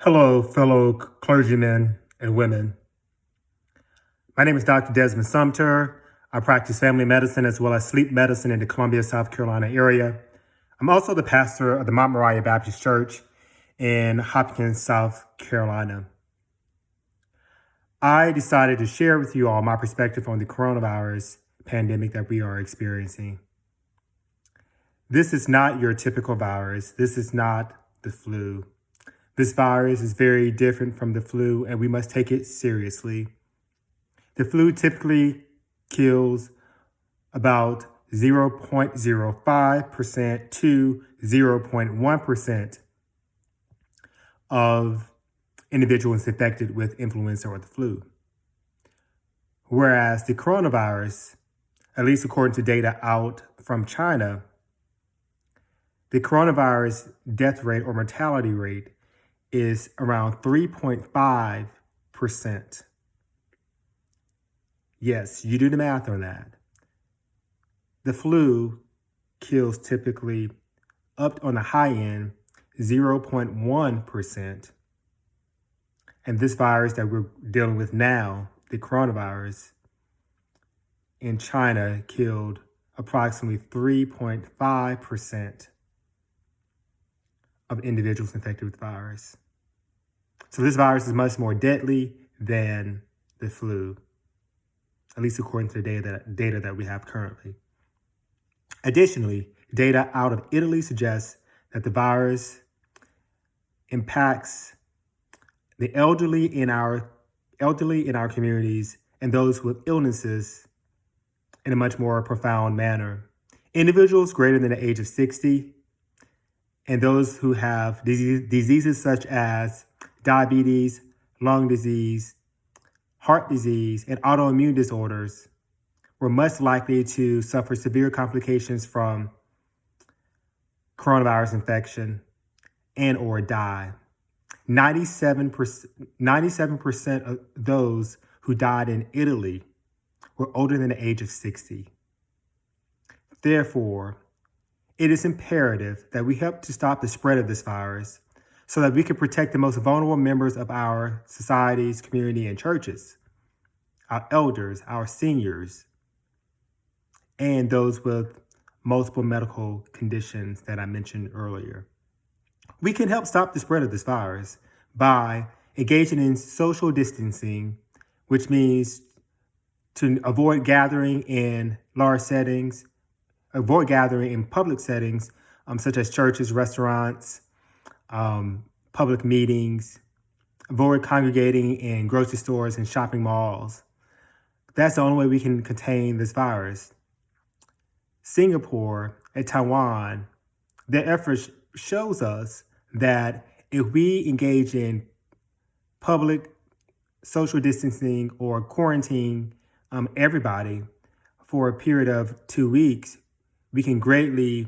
Hello, fellow clergymen and women. My name is Dr. Desmond Sumter. I practice family medicine as well as sleep medicine in the Columbia, South Carolina area. I'm also the pastor of the Mount Moriah Baptist Church in Hopkins, South Carolina. I decided to share with you all my perspective on the coronavirus pandemic that we are experiencing. This is not your typical virus. This is not the flu. This virus is very different from the flu, and we must take it seriously. The flu typically kills about 0.05% to 0.1% of individuals infected with influenza or the flu. Whereas the coronavirus, at least according to data out from China, the coronavirus death rate or mortality rate is around 3.5%. Yes, you do the math on that. The flu kills typically up on the high end 0.1%. And this virus that we're dealing with now, the coronavirus, in China killed approximately 3.5% of individuals infected with the virus. So this virus is much more deadly than the flu, at least according to the data that we have currently. Additionally, data out of Italy suggests that the virus impacts the elderly in our communities and those with illnesses in a much more profound manner. Individuals greater than the age of 60 and those who have diseases such as diabetes, lung disease, heart disease, and autoimmune disorders were much likely to suffer severe complications from coronavirus infection and or die. 97% of those who died in Italy were older than the age of 60. Therefore, it is imperative that we help to stop the spread of this virus so that we can protect the most vulnerable members of our societies, community, and churches, our elders, our seniors, and those with multiple medical conditions that I mentioned earlier. We can help stop the spread of this virus by engaging in social distancing, which means to avoid gathering in large settings, avoid gathering in public settings, such as churches, restaurants, public meetings, avoid congregating in grocery stores and shopping malls. That's the only way we can contain this virus. Singapore and Taiwan, their efforts shows us that if we engage in public social distancing or quarantine everybody for a period of 2 weeks, we can greatly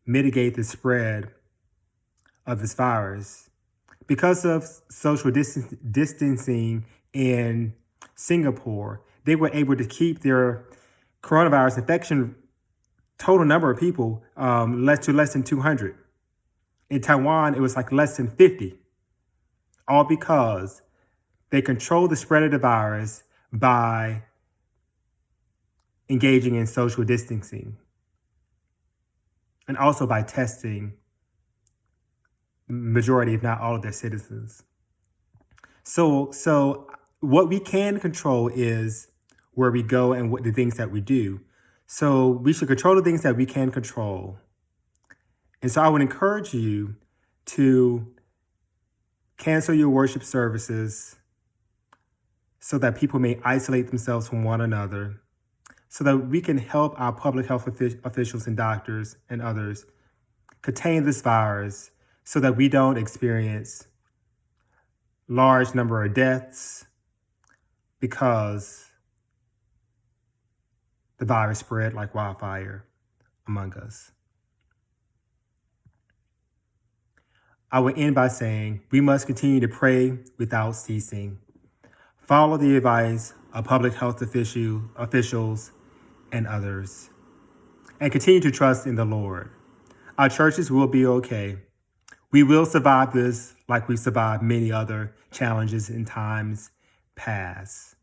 mitigate the spread of this virus. Because of social distancing in Singapore, they were able to keep their coronavirus infection total number of people less than 200. In Taiwan, it was like less than 50, all because they control the spread of the virus by engaging in social distancing and also by testing majority, if not all of their citizens. So what we can control is where we go and what the things that we do. So we should control the things that we can control. And so I would encourage you to cancel your worship services so that people may isolate themselves from one another, so that we can help our public health officials and doctors and others contain this virus so that we don't experience large number of deaths because the virus spread like wildfire among us. I will end by saying we must continue to pray without ceasing, follow the advice of public health officials and others, and continue to trust in the Lord. Our churches will be okay. We will survive this like we survived many other challenges in times past.